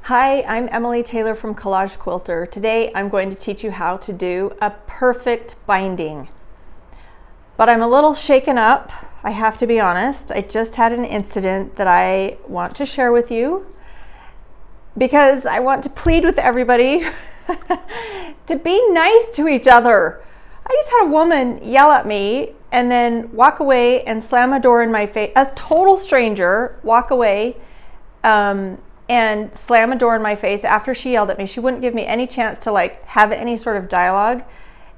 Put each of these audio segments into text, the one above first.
Hi, I'm Emily Taylor from Collage Quilter. Today I'm going to teach you how to do a perfect binding. But I'm a little shaken up, I have to be honest. I just had an incident that I want to share with you because I want to plead with everybody to be nice to each other. I just had a woman yell at me and then walk away and slam a door in my face. A total stranger walk away and slam a door in my face after she yelled at me. She wouldn't give me any chance to have any sort of dialogue.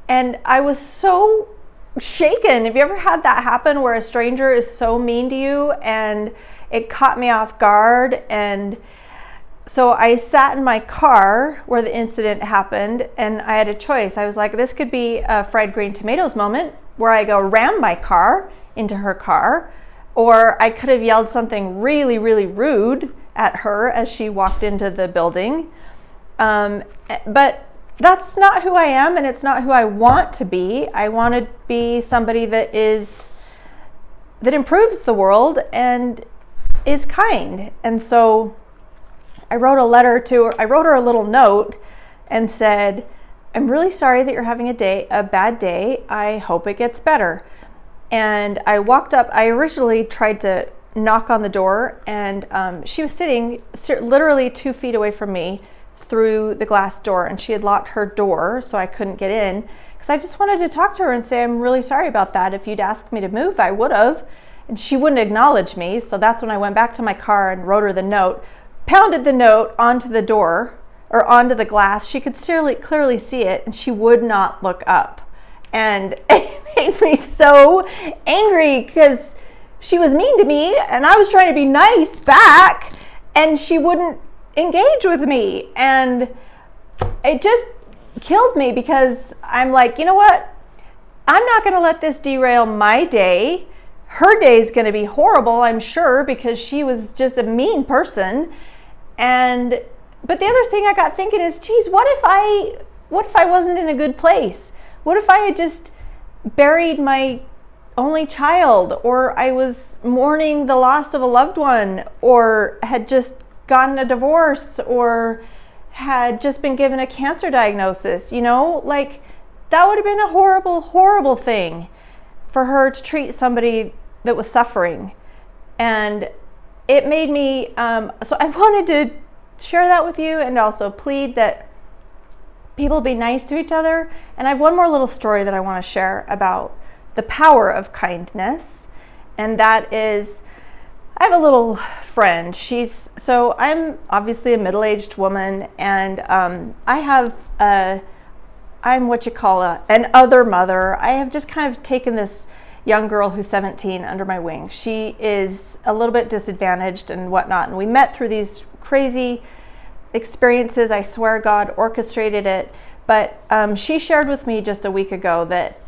And I was so shaken. Have you ever had that happen where a stranger is so mean to you? And it caught me off guard. And so I sat in my car where the incident happened and I had a choice. I was like, this could be a fried green tomatoes moment where I go ram my car into her car, or I could have yelled something really, really rude at her as she walked into the building. But that's not who I am, and it's not who I want to be. I want to be somebody that improves the world and is kind. And so I wrote her a little note and said, I'm really sorry that you're having a bad day. I hope it gets better. And I walked up. I originally tried to knock on the door, and she was sitting literally 2 feet away from me through the glass door, and she had locked her door so I couldn't get in, because I just wanted to talk to her and say, I'm really sorry about that. If you'd asked me to move, I would have. And she wouldn't acknowledge me, so that's when I went back to my car and wrote her the note, pounded the note onto the door, or onto the glass. She could clearly see it, and she would not look up. And it made me so angry because she was mean to me and I was trying to be nice back and she wouldn't engage with me. And it just killed me because I'm like, you know what? I'm not going to let this derail my day. Her day is going to be horrible, I'm sure, because she was just a mean person. But the other thing I got thinking is, geez, what if I wasn't in a good place? What if I had just buried my only child, or I was mourning the loss of a loved one, or had just gotten a divorce, or had just been given a cancer diagnosis? That would have been a horrible, horrible thing for her to treat somebody that was suffering. And it made me, so I wanted to share that with you and also plead that people be nice to each other. And I have one more little story that I want to share about the power of kindness, and that is, I have a little friend. I'm obviously a middle-aged woman, and I'm what you call an other mother. I have just kind of taken this young girl who's 17 under my wing. She is a little bit disadvantaged and whatnot, and we met through these crazy experiences. I swear God orchestrated it, but she shared with me just a week ago that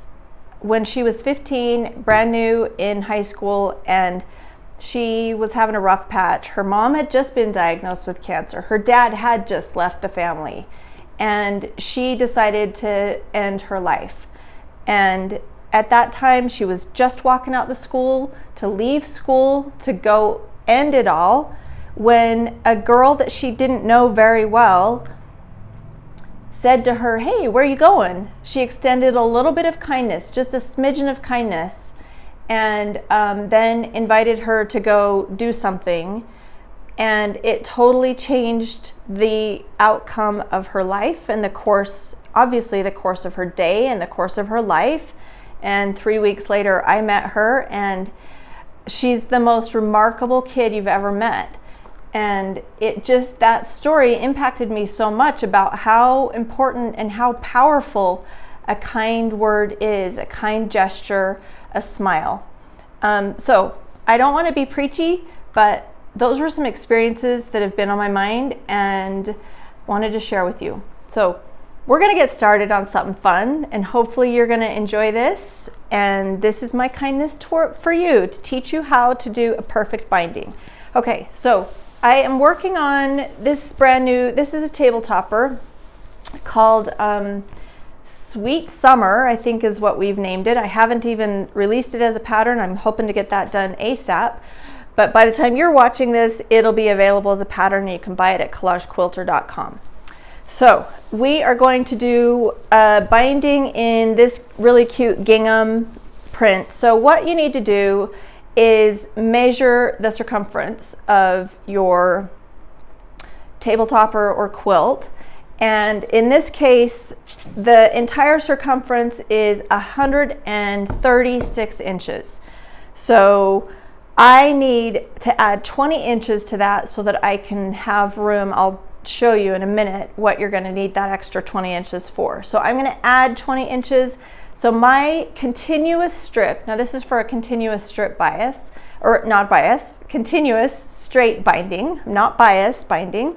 when she was 15, brand new in high school, and she was having a rough patch. Her mom had just been diagnosed with cancer. Her dad had just left the family, and she decided to end her life. And at that time, she was just walking out the school to leave school to go end it all, when a girl that she didn't know very well said to her, hey, where are you going? She extended a little bit of kindness, just a smidgen of kindness, and then invited her to go do something. And it totally changed the outcome of her life and the course of her day and the course of her life. And 3 weeks later, I met her, and she's the most remarkable kid you've ever met. And that story impacted me so much about how important and how powerful a kind word is, a kind gesture, a smile. So I don't want to be preachy, but those were some experiences that have been on my mind and wanted to share with you. So we're going to get started on something fun, and hopefully you're going to enjoy this. And this is my kindness for you, to teach you how to do a perfect binding. Okay, so I am working on this this is a table topper called Sweet Summer, I think is what we've named it. I haven't even released it as a pattern. I'm hoping to get that done ASAP. But by the time you're watching this, it'll be available as a pattern and you can buy it at collagequilter.com. So we are going to do binding in this really cute gingham print. So what you need to do is measure the circumference of your table topper or quilt. And in this case, the entire circumference is 136 inches. So I need to add 20 inches to that so that I can have room. I'll show you in a minute what you're going to need that extra 20 inches for. So I'm going to add 20 inches. So my continuous strip, now this is for a continuous strip bias, or not bias, continuous straight binding, not bias binding.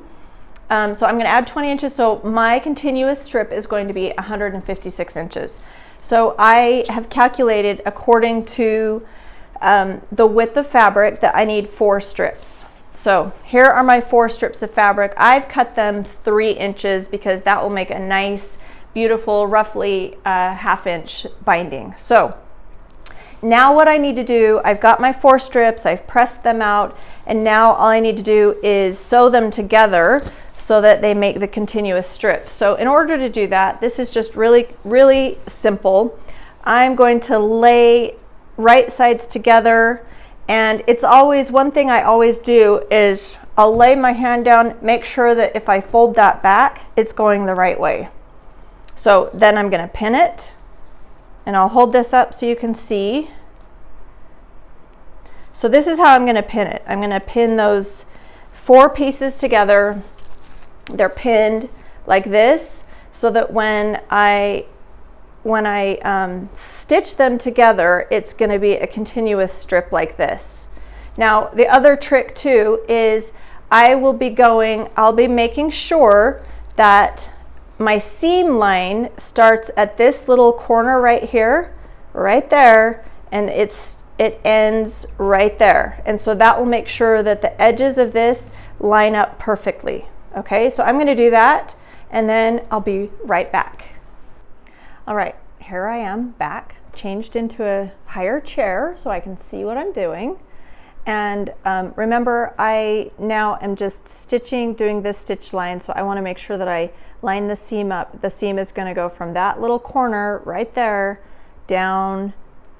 So I'm going to add 20 inches. So my continuous strip is going to be 156 inches. So I have calculated according to the width of fabric that I need 4 strips. So here are my 4 strips of fabric. I've cut them 3 inches because that will make a nice, beautiful, roughly ½ inch binding. So now what I need to do, I've got my 4 strips, I've pressed them out, and now all I need to do is sew them together so that they make the continuous strip. So in order to do that, this is just really, really simple. I'm going to lay right sides together, and it's always, one thing I always do is I'll lay my hand down, make sure that if I fold that back, it's going the right way. So then I'm going to pin it, and I'll hold this up so you can see. So this is how I'm going to pin it. I'm going to pin those 4 pieces together. They're pinned like this so that when I stitch them together, it's going to be a continuous strip like this. Now the other trick too is I'll be making sure that my seam line starts at this little corner right here, right there, and it ends right there. And so that will make sure that the edges of this line up perfectly. Okay, so I'm going to do that, and then I'll be right back. All right, here I am back, changed into a higher chair so I can see what I'm doing. And remember, I now am just stitching, doing this stitch line, so I want to make sure that I line the seam up. The seam is going to go from that little corner right there down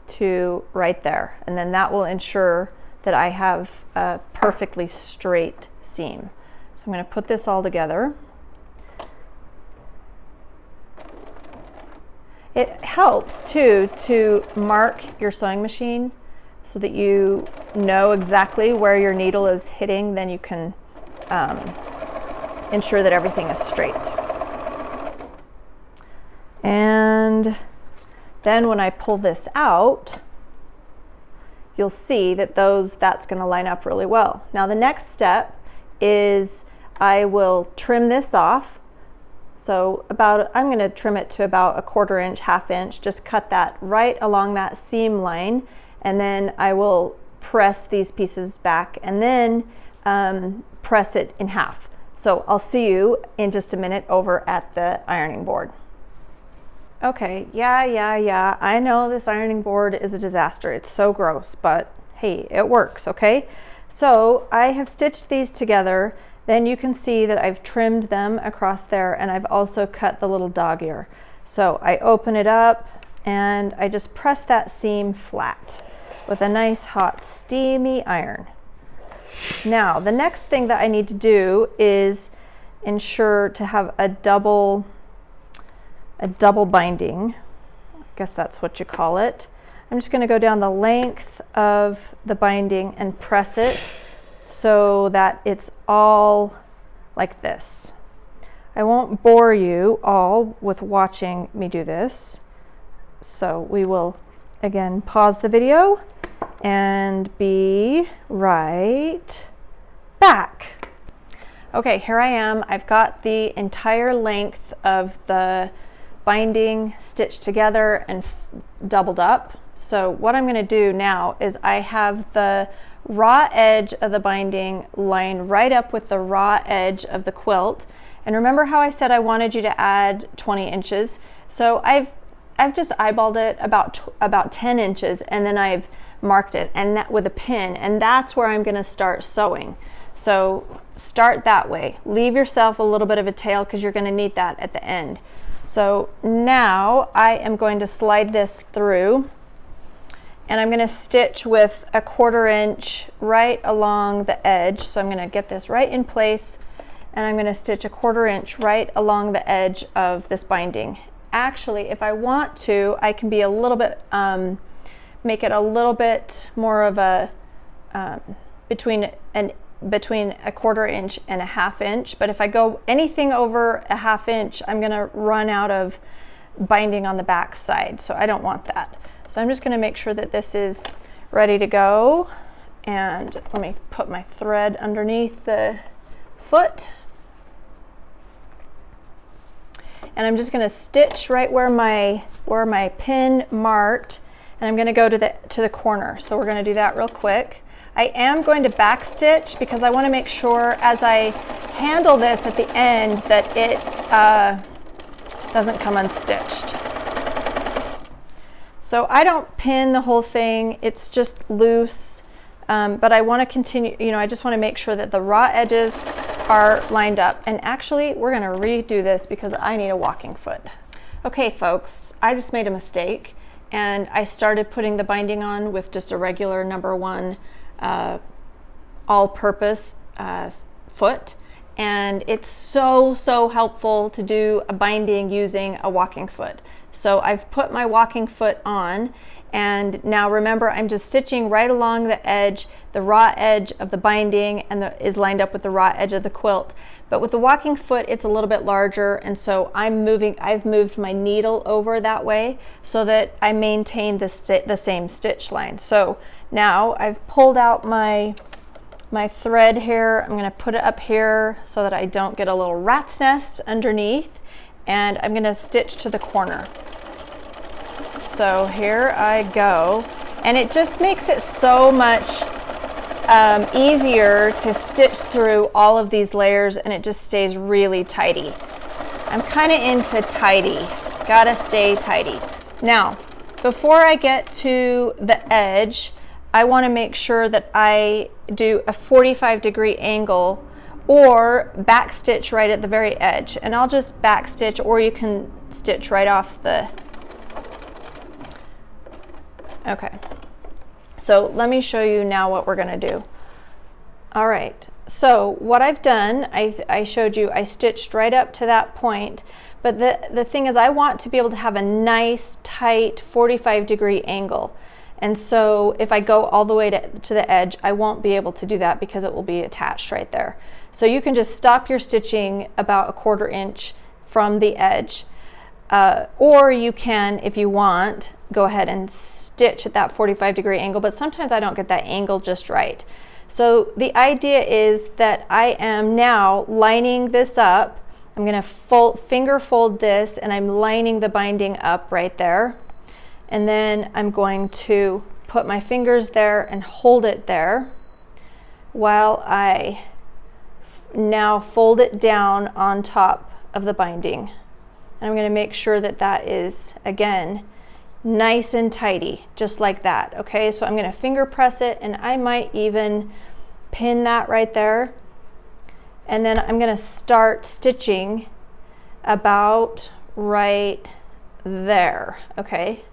to right there, and then that will ensure that I have a perfectly straight seam. So I'm going to put this all together. It helps too to mark your sewing machine so that you know exactly where your needle is hitting. Then you can ensure that everything is straight. And then when I pull this out, you'll see that that's going to line up really well. Now the next step is I will trim this off. So I'm going to trim it to about 1/4 inch, ½ inch, just cut that right along that seam line, and then I will press these pieces back and then press it in half. So I'll see you in just a minute over at the ironing board. Okay, yeah, I know this ironing board is a disaster. It's so gross, but hey, it works, okay? So I have stitched these together. Then you can see that I've trimmed them across there, and I've also cut the little dog ear. So I open it up and I just press that seam flat with a nice hot steamy iron. Now the next thing that I need to do is ensure to have a double binding. I guess that's what you call it. I'm just going to go down the length of the binding and press it so that it's all like this. I won't bore you all with watching me do this. So we will again pause the video and be right back. Okay, here I am. I've got the entire length of the binding stitched together and doubled up. So what I'm going to do now is I have the raw edge of the binding lined right up with the raw edge of the quilt. And remember how I said I wanted you to add 20 inches? So I've just eyeballed it about 10 inches, and then I've marked it, and that with a pin, and that's where I'm going to start sewing. So start that way. Leave yourself a little bit of a tail because you're going to need that at the end. So now I am going to slide this through, and I'm going to stitch with a 1/4 inch right along the edge. So I'm going to get this right in place, and I'm going to stitch a 1/4 inch right along the edge of this binding. Actually, if I want to, I can be a little bit, make it a little bit more of a, between a 1/4 inch and a 1/2 inch. But if I go anything over a 1/2 inch, I'm going to run out of binding on the back side. So I don't want that. So I'm just going to make sure that this is ready to go. And let me put my thread underneath the foot. And I'm just going to stitch right where my pin marked, and I'm going to go to the corner. So we're going to do that real quick. I am going to back stitch because I want to make sure as I handle this at the end that it doesn't come unstitched. So I don't pin the whole thing, it's just loose, but I want to continue, I just want to make sure that the raw edges are lined up. And actually, we're going to redo this because I need a walking foot. Okay, folks, I just made a mistake, and I started putting the binding on with just a regular #1 all-purpose foot, and it's so helpful to do a binding using a walking foot. So I've put my walking foot on, and now remember, I'm just stitching right along the edge. The raw edge of the binding is lined up with the raw edge of the quilt. But with the walking foot, it's a little bit larger, and so I've moved my needle over that way so that I maintain the same stitch line. So now I've pulled out my thread here. I'm going to put it up here so that I don't get a little rat's nest underneath, and I'm going to stitch to the corner. So here I go, and it just makes it so much easier to stitch through all of these layers, and it just stays really tidy. I'm kind of into tidy, gotta stay tidy. Now, before I get to the edge, I want to make sure that I do a 45-degree angle or back stitch right at the very edge, and I'll just back stitch, or you can stitch right off the. Okay, so let me show you now what we're going to do. All right, so what I've done, I showed you, I stitched right up to that point, but the thing is I want to be able to have a nice tight 45-degree angle. And so if I go all the way to the edge, I won't be able to do that because it will be attached right there. So you can just stop your stitching about a 1/4 inch from the edge, or you can, if you want, go ahead and stitch at that 45-degree angle, but sometimes I don't get that angle just right. So the idea is that I am now lining this up. I'm going to finger fold this, and I'm lining the binding up right there. And then I'm going to put my fingers there and hold it there while I now fold it down on top of the binding. And I'm going to make sure that that is, again, nice and tidy, just like that. Okay, so I'm going to finger press it, and I might even pin that right there. And then I'm going to start stitching about right there, okay,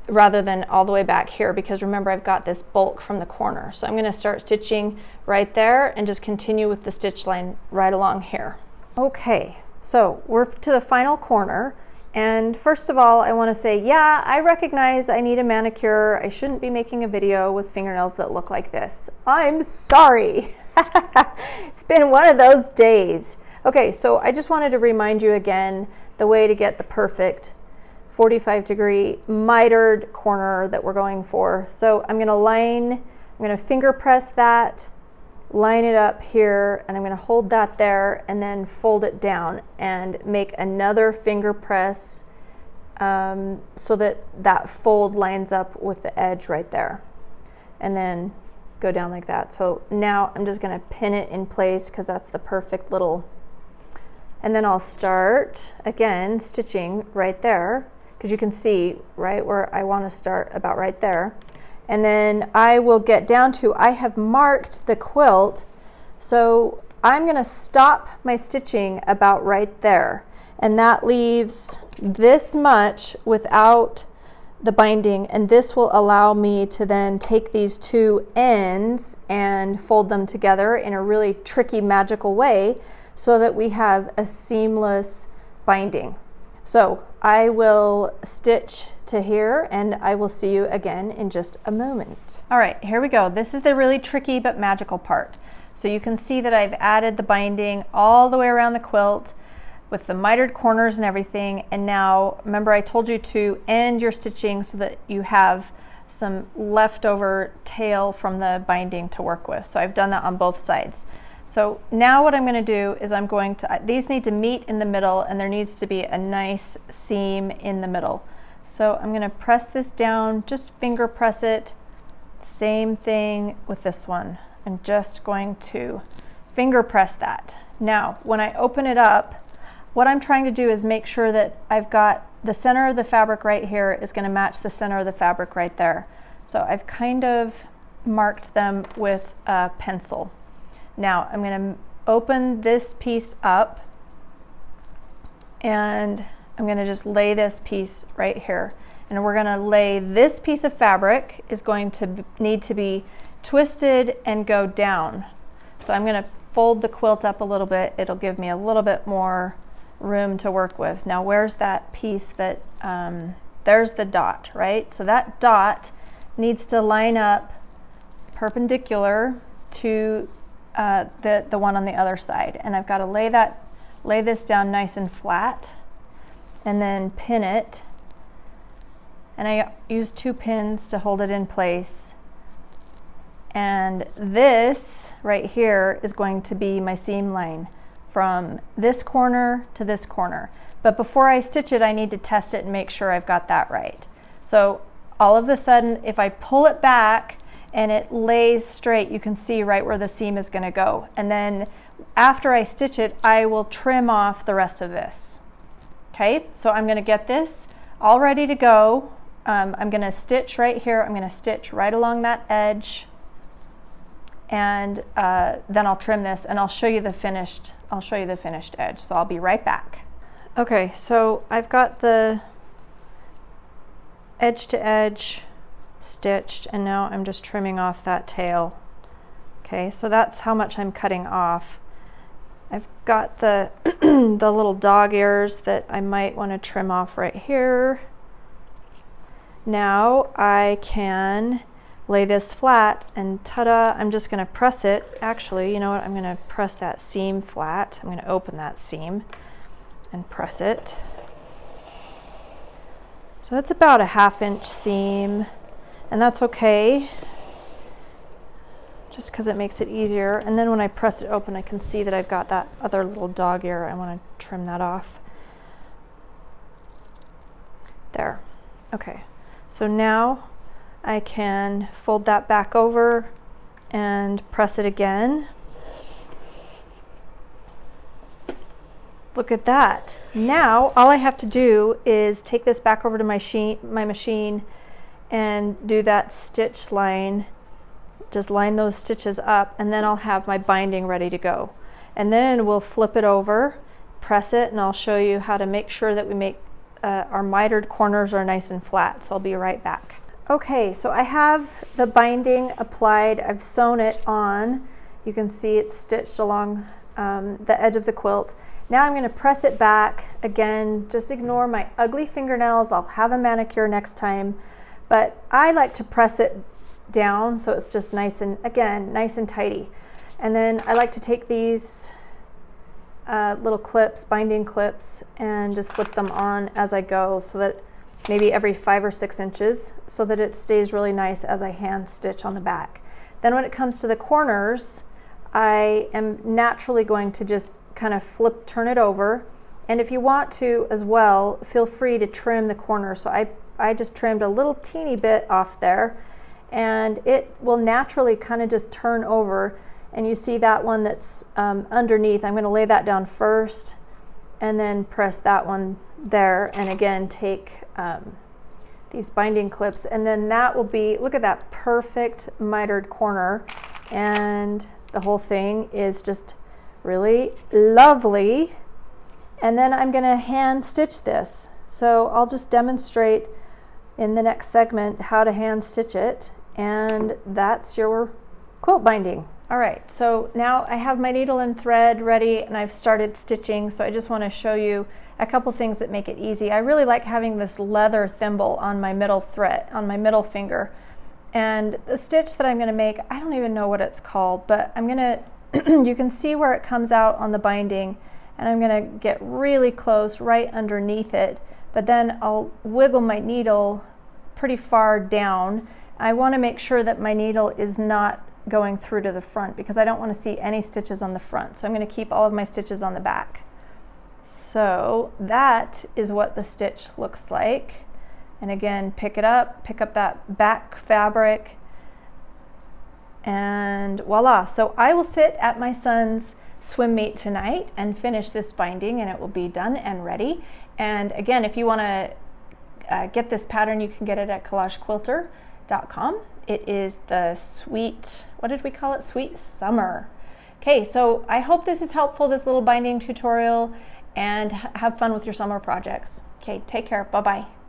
rather than all the way back here, because remember, I've got this bulk from the corner. So I'm going to start stitching right there and just continue with the stitch line right along here. Okay, so we're to the final corner. And first of all, I want to say, yeah, I recognize I need a manicure. I shouldn't be making a video with fingernails that look like this. I'm sorry. It's been one of those days. Okay, so I just wanted to remind you again the way to get the perfect 45-degree mitered corner that we're going for. So I'm going to finger press that, line it up here, and I'm going to hold that there and then fold it down and make another finger press so that that fold lines up with the edge right there, and then go down like that. So now I'm just going to pin it in place because that's the perfect little, and then I'll start again stitching right there because you can see right where I want to start, about right there. And then I will get down to, I have marked the quilt, so I'm going to stop my stitching about right there. And that leaves this much without the binding, and this will allow me to then take these two ends and fold them together in a really tricky, magical way so that we have a seamless binding. So I will stitch to here and I will see you again in just a moment. All right, here we go. This is the really tricky but magical part. So you can see that I've added the binding all the way around the quilt with the mitered corners and everything. And now, remember I told you to end your stitching so that you have some leftover tail from the binding to work with. So I've done that on both sides. So now what I'm going to do is I'm going to, these need to meet in the middle, and there needs to be a nice seam in the middle. So I'm going to press this down, just finger press it. Same thing with this one. I'm just going to finger press that. Now, when I open it up, what I'm trying to do is make sure that I've got the center of the fabric right here is going to match the center of the fabric right there. So I've kind of marked them with a pencil. Now I'm going to open this piece up and I'm going to just lay this piece right here. And we're going to lay this piece of fabric is going to need to be twisted and go down. So I'm going to fold the quilt up a little bit. It'll give me a little bit more room to work with. Now where's that piece that, there's the dot, right? So that dot needs to line up perpendicular to the one on the other side. And I've got to lay this down nice and flat and then pin it. And I use 2 pins to hold it in place. And this right here is going to be my seam line from this corner to this corner. But before I stitch it, I need to test it and make sure I've got that right. So all of a sudden, if I pull it back and it lays straight, you can see right where the seam is going to go. And then after I stitch it, I will trim off the rest of this. Okay, so I'm going to get this all ready to go. I'm going to stitch right here. I'm going to stitch right along that edge. And then I'll trim this and I'll show you the finished edge. So I'll be right back. Okay, so I've got the edge to edge stitched, and now I'm just trimming off that tail. Okay, so that's how much I'm cutting off. I've got the the little dog ears that I might want to trim off right here. Now I can lay this flat and ta-da, I'm just going to press it. Actually, you know what, I'm going to press that seam flat. I'm going to open that seam and press it. So it's about a 1/2 inch seam, and that's okay, just because it makes it easier. And then when I press it open, I can see that I've got that other little dog ear. I want to trim that off. There. Okay, so now I can fold that back over and press it again. Look at that. Now all I have to do is take this back over to my machine and do that stitch line. Just line those stitches up, and then I'll have my binding ready to go. And then we'll flip it over, press it, and I'll show you how to make sure that we make our mitered corners are nice and flat. So I'll be right back. Okay, so I have the binding applied. I've sewn it on. You can see it's stitched along the edge of the quilt. Now I'm going to press it back. Again, just ignore my ugly fingernails. I'll have a manicure next time. But I like to press it down so it's just nice and, again, nice and tidy. And then I like to take these little clips, binding clips, and just slip them on as I go, so that maybe every 5 or 6 inches, so that it stays really nice as I hand stitch on the back. Then when it comes to the corners, I am naturally going to just kind of turn it over. And if you want to as well, feel free to trim the corner. So I just trimmed a little teeny bit off there, and it will naturally kind of just turn over. And you see that one that's underneath. I'm going to lay that down first and then press that one there, and again take these binding clips, and then that will be, look at that perfect mitered corner, and the whole thing is just really lovely. And then I'm going to hand stitch this. So I'll just demonstrate in the next segment how to hand stitch it, and that's your quilt binding. All right, so now I have my needle and thread ready and I've started stitching, so I just want to show you a couple things that make it easy. I really like having this leather thimble on my middle thread, on my middle finger. And the stitch that I'm going to make, I don't even know what it's called, but I'm going to, you can see where it comes out on the binding, and I'm going to get really close right underneath it, but then I'll wiggle my needle pretty far down. I want to make sure that my needle is not going through to the front because I don't want to see any stitches on the front. So I'm going to keep all of my stitches on the back. So that is what the stitch looks like. And again, pick up that back fabric, and voila. So I will sit at my son's swim meet tonight and finish this binding, and it will be done and ready. And again, if you want to get this pattern, you can get it at collagequilter.com. It is the sweet, what did we call it? Sweet summer. Okay, so I hope this is helpful, this little binding tutorial, and have fun with your summer projects. Okay, take care. Bye-bye.